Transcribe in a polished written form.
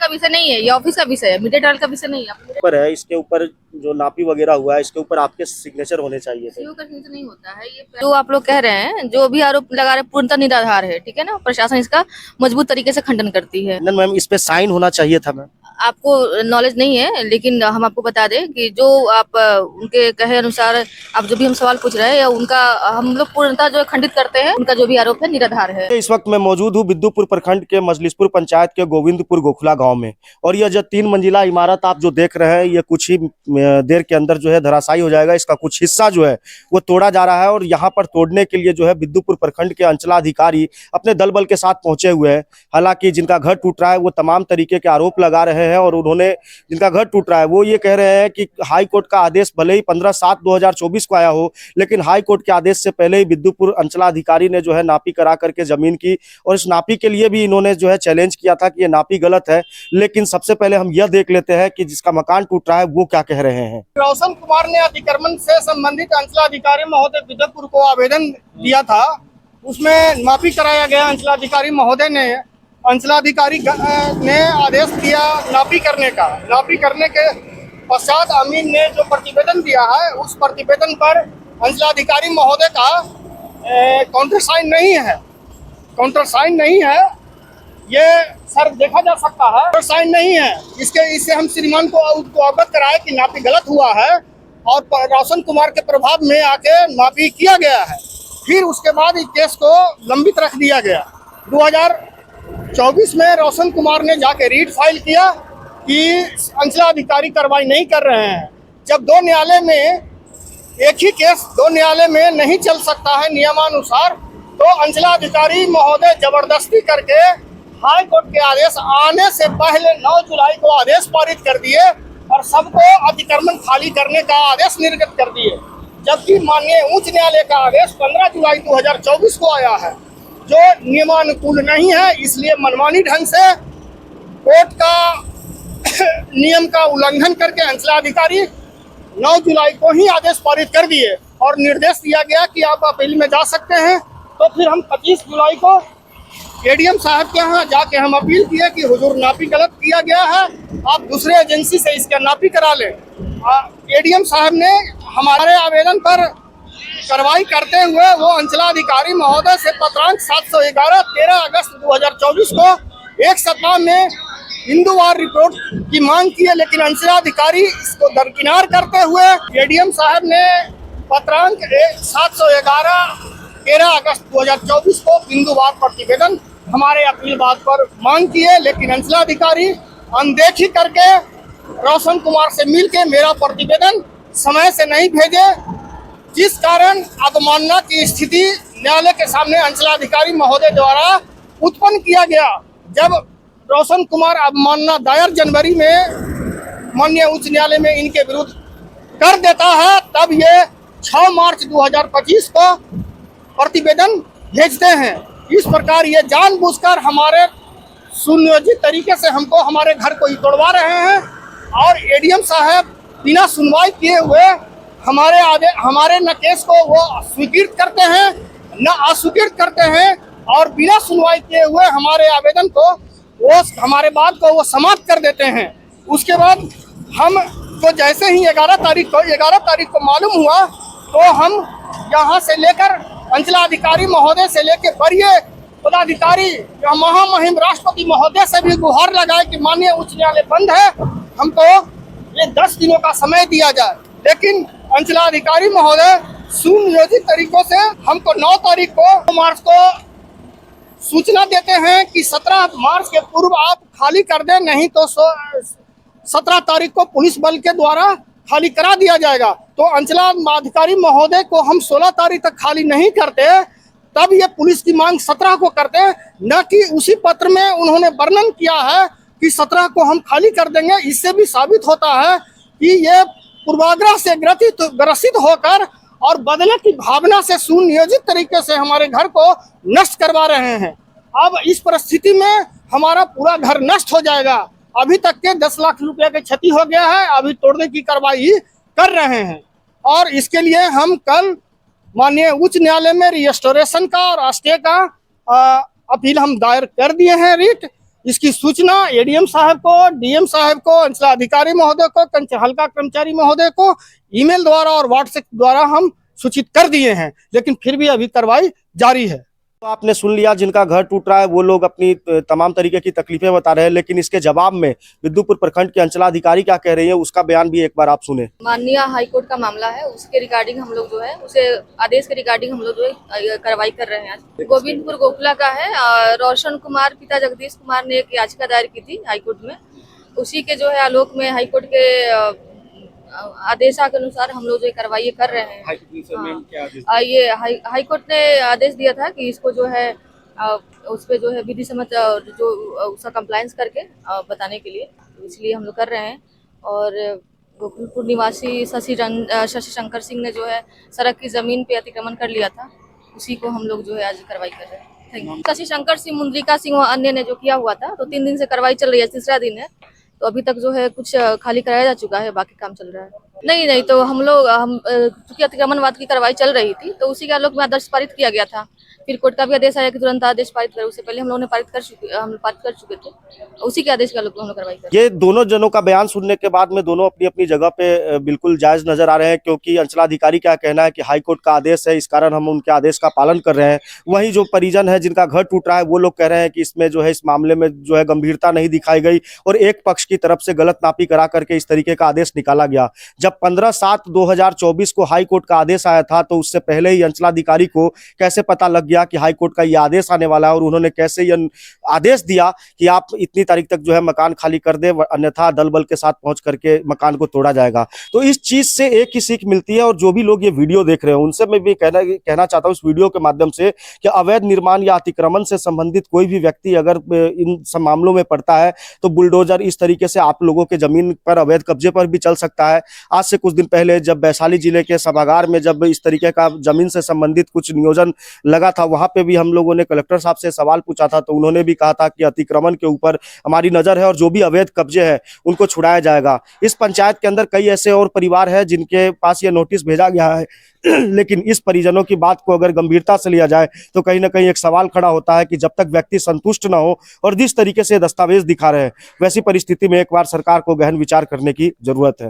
विषय नहीं है, ये ऑफिस का विषय है, मीडिया ट्रायल का विषय नहीं है। पर है इसके ऊपर जो नापी वगैरह हुआ है इसके ऊपर आपके सिग्नेचर होने चाहिए थे। सीओ का सिग्नेचर नहीं होता है, ये जो आप लोग कह रहे हैं, जो भी आरोप लगा रहे हैं पूर्णतः निराधार है, ठीक है ना। प्रशासन इसका मजबूत तरीके से खंडन करती है। मैम इस पे साइन होना चाहिए था मैम। आपको नॉलेज नहीं है, लेकिन हम आपको बता दें कि जो आप उनके कहे अनुसार आप जो भी हम सवाल पूछ रहे हैं या उनका हम लोग पूर्णतः जो खंडित करते हैं, उनका जो भी आरोप है निराधार है। इस वक्त मैं मौजूद हूँ बिद्दुपुर प्रखंड के मजलिसपुर पंचायत के गोविंदपुर गोखला गांव में, और यह जो 3 मंजिला इमारत आप जो देख रहे हैं ये कुछ ही देर के अंदर जो है धराशायी हो जाएगा। इसका कुछ हिस्सा जो है वो तोड़ा जा रहा है, और यहाँ पर तोड़ने के लिए जो है बिद्दुपुर प्रखंड के अंचलाधिकारी अपने दल बल के साथ पहुंचे हुए हैं। हालांकि जिनका घर टूट रहा है वो तमाम तरीके के आरोप लगा रहे हैं, और उन्होंने जिनका घर टूट रहा है वो ये कह रहे हैं कि हाई कोर्ट का आदेश भले ही 15/7/2024 को आया हो, लेकिन हाई कोर्ट के आदेश से पहले ही बिद्दुपुर अंचलाधिकारी ने जो है नापी करा करके जमीन की, और इस नापी के लिए भी इन्होंने जो है चैलेंज किया था कि ये नापी गलत है। लेकिन सबसे पहले हम यह देख लेते हैं कि जिसका मकान टूट रहा है वो क्या कह रहे हैं। रोशन कुमार ने अतिक्रमण से संबंधित अंचलाधिकारी महोदय बिद्दुपुर को आवेदन दिया था, उसमें माफी कराया गया। अंचलाधिकारी महोदय ने अंचलाधिकारी ने आदेश दिया नापी करने का। नापी करने के पश्चात अमीन ने जो प्रतिवेदन दिया है उस प्रतिवेदन पर अंचलाधिकारी महोदय का काउंटर साइन नहीं है। काउंटर साइन नहीं है, ये सर देखा जा सकता है, काउंटर साइन नहीं है। इससे हम श्रीमान को अवगत कराए कि नापी गलत हुआ है, और रोशन कुमार के प्रभाव में आके नापी किया गया है। फिर उसके बाद इस केस को लंबित रख दिया गया। 2024 में रोशन कुमार ने जाके रीट फाइल किया कि अंचलाधिकारी कार्रवाई नहीं कर रहे हैं। जब दो न्यायालय में एक ही केस दो न्यायालय में नहीं चल सकता है नियमानुसार, तो अंचलाधिकारी महोदय जबरदस्ती करके हाई कोर्ट के आदेश आने से पहले 9 जुलाई को आदेश पारित कर दिए और सबको अतिक्रमण खाली करने का आदेश निर्गत कर दिए। जबकि माननीय उच्च न्यायालय का आदेश 15 जुलाई 2024 को आया है, जो नियमानुकूल नहीं है। इसलिए मनमानी ढंग से कोर्ट का नियम का उल्लंघन करके अंचलाधिकारी 9 जुलाई को ही आदेश पारित कर दिए, और निर्देश दिया गया कि आप अपील में जा सकते हैं। तो फिर हम 25 जुलाई को एडीएम साहब के यहाँ जाके हम अपील किए कि हुजूर नापी गलत किया गया है, आप दूसरे एजेंसी से इसका नापी करा लें। एडीएम साहब ने हमारे आवेदन पर कार्रवाई करते हुए वो अंचलाधिकारी महोदय से पत्रांक 711 13 अगस्त 2024 को एक सप्ताह में हिंदुवार रिपोर्ट की मांग की है, लेकिन अंचलाधिकारी इसको दरकिनार करते हुए एडीएम साहब ने पत्रांक 711 13 अगस्त 2024 को बिंदुवार प्रतिवेदन हमारे अपील बात पर मांग की है। लेकिन अंचलाधिकारी अनदेखी करके रोशन कुमार से मिलके मेरा प्रतिवेदन समय से नहीं भेजे, जिस कारण अवमानना की स्थिति न्यायालय के सामने अंचलाधिकारी महोदय द्वारा उत्पन्न किया गया। जब रोशन कुमार अवमानना दायर जनवरी में माननीय उच्च न्यायालय में इनके विरुद्ध कर देता है, तब ये 6 मार्च 2025 को प्रतिवेदन भेजते हैं। इस प्रकार ये जानबूझकर हमारे सुनियोजित तरीके से हमको हमारे घर को ही तोड़वा रहे हैं, और एडीएम साहब बिना सुनवाई किए हुए हमारे न केस को वो स्वीकृत करते हैं न अस्वीकृत करते हैं, और बिना सुनवाई किए हुए हमारे आवेदन को वो हमारे बात को वो समाप्त कर देते हैं। उसके बाद हम तो जैसे ही 11 तारीख को मालूम हुआ, तो हम यहाँ से लेकर अंचलाधिकारी महोदय से लेकर वरीय पदाधिकारी महामहिम राष्ट्रपति महोदय से भी गुहार लगाए कि माननीय उच्च न्यायालय बंद है, हमको ये 10 दिनों का समय दिया जाए। लेकिन अंचलाधिकारी महोदय सुनियोजित तरीकों से हमको 9 तारीख को मार्च को सूचना देते हैं कि 17 मार्च के पूर्व आप खाली कर दें, नहीं तो 17 तारीख को पुलिस बल के द्वारा खाली करा दिया जाएगा। तो अंचलाधिकारी महोदय को हम 16 तारीख तक खाली नहीं करते, तब ये पुलिस की मांग 17 को करते, न कि उसी पत्र में उन्होंने वर्णन किया है कि 17 को हम खाली कर देंगे। इससे भी साबित होता है कि ये पूर्वाग्रह से ग्रसित होकर और बदले की भावना से सुनियोजित तरीके से हमारे घर को नष्ट करवा रहे हैं। अब इस परिस्थिति में हमारा पूरा घर नष्ट हो जाएगा। अभी तक के 10 लाख रुपए की क्षति हो गया है, अभी तोड़ने की कार्रवाई कर रहे हैं, और इसके लिए हम कल माननीय उच्च न्यायालय में रिस्टोरेशन का और स्टे का अपील हम दायर कर दिए हैं, रीट। इसकी सूचना एडीएम साहब को, डीएम साहब को, अंचलाधिकारी महोदय को, हल्का कर्मचारी महोदय को ईमेल द्वारा और व्हाट्सएप द्वारा हम सूचित कर दिए हैं, लेकिन फिर भी अभी कार्रवाई जारी है। तो आपने सुन लिया, जिनका घर टूट रहा है वो लोग अपनी तमाम तरीके की तकलीफें बता रहे हैं, लेकिन इसके जवाब में विद्युपुर प्रखंड के अंचलाधिकारी क्या कह रही है उसका बयान भी एक बार आप सुने। माननीय हाई कोर्ट का मामला है, उसके रिगार्डिंग हम लोग जो है उसे आदेश के रिगार्डिंग हम लोग जो है कार्रवाई कर रहे हैं। आज गोविंदपुर गोखला का है, रोशन कुमार पिता जगदीश कुमार ने एक याचिका दायर की थी हाई कोर्ट में। उसी के जो है आलोक में हाई कोर्ट के आदेशा के अनुसार हम लोग जो कार्रवाई कर रहे हैं। ये हाई कोर्ट ने आदेश दिया था कि इसको जो है उस पर जो है विधि सम्मत जो उसका कंप्लायंस करके बताने के लिए, तो इसलिए हम लोग कर रहे हैं। और गोकुलपुर निवासी शशि शंकर सिंह ने जो है सड़क की जमीन पे अतिक्रमण कर लिया था, उसी को हम लोग जो है आज कार्रवाई कर रहे हैं। Thank you. शशि शंकर सिंह, मुंद्रिका सिंह और अन्य ने जो किया हुआ था, तो 3 दिन से कार्रवाई चल रही है, तीसरा दिन है। तो अभी तक जो है कुछ खाली कराया जा चुका है, बाकी काम चल रहा है। नहीं, तो हम चूंकि अतिक्रमणवाद की कार्रवाई चल रही थी, तो उसी के आलोक में आदेश पारित किया गया था। फिर कोर्ट का भी आदेश आया कि तुरंत आदेश पारित करें, उससे पहले हम लोगों ने पारित कर चुके थे। उसी के आदेश के आलोक में हम लोग कार्रवाई कर। ये दोनों जनों का बयान सुनने के बाद में दोनों अपनी अपनी जगह पे बिल्कुल जायज नजर आ रहे हैं, क्योंकि अंचलाधिकारी का कहना है कि हाई कोर्ट का आदेश है, इस कारण हम उनके आदेश का पालन कर रहे हैं। वहीं जो परिजन है जिनका घर टूट रहा है, वो लोग कह रहे हैं कि इसमें जो है इस मामले में जो है गंभीरता नहीं दिखाई गई और एक पक्ष की तरफ से गलत नापी करा करके इस तरीके का आदेश निकाला गया। जब 15/7/2024 को हाई कोर्ट का आदेश आया था, तो उससे पहले ही अंचलाधिकारी को कैसे पता लग गया कि हाई कोर्ट का यह आदेश आने वाला है, और उन्होंने कैसे यह आदेश दिया कि आप इतनी तारीख तक जो है मकान खाली कर दे, अन्यथा दल बल के साथ पहुंच करके मकान को तोड़ा जाएगा। तो इस चीज से एक ही सीख मिलती है, और जो भी लोग ये वीडियो देख रहे हैं उनसे मैं भी कहना चाहता हूं इस वीडियो के माध्यम से कि अवैध निर्माण या अतिक्रमण से संबंधित कोई भी व्यक्ति अगर इन सब मामलों में पड़ता है, तो बुलडोजर इस तरीके से आप लोगों के जमीन पर अवैध कब्जे पर भी चल सकता है। आज से कुछ दिन पहले जब वैशाली जिले के सभागार में जब इस तरीके का जमीन से संबंधित कुछ नियोजन लगा था, वहां पे भी हम लोगों ने कलेक्टर साहब से सवाल पूछा था, तो उन्होंने भी कहा था कि अतिक्रमण के ऊपर हमारी नजर है और जो भी अवैध कब्जे हैं उनको छुड़ाया जाएगा। इस पंचायत के अंदर कई ऐसे और परिवार हैं जिनके पास ये नोटिस भेजा गया है, लेकिन इस परिजनों की बात को अगर गंभीरता से लिया जाए तो कहीं ना कहीं एक सवाल खड़ा होता है कि जब तक व्यक्ति संतुष्ट ना हो और जिस तरीके से दस्तावेज दिखा रहे हैं, वैसी परिस्थिति में एक बार सरकार को गहन विचार करने की जरूरत है।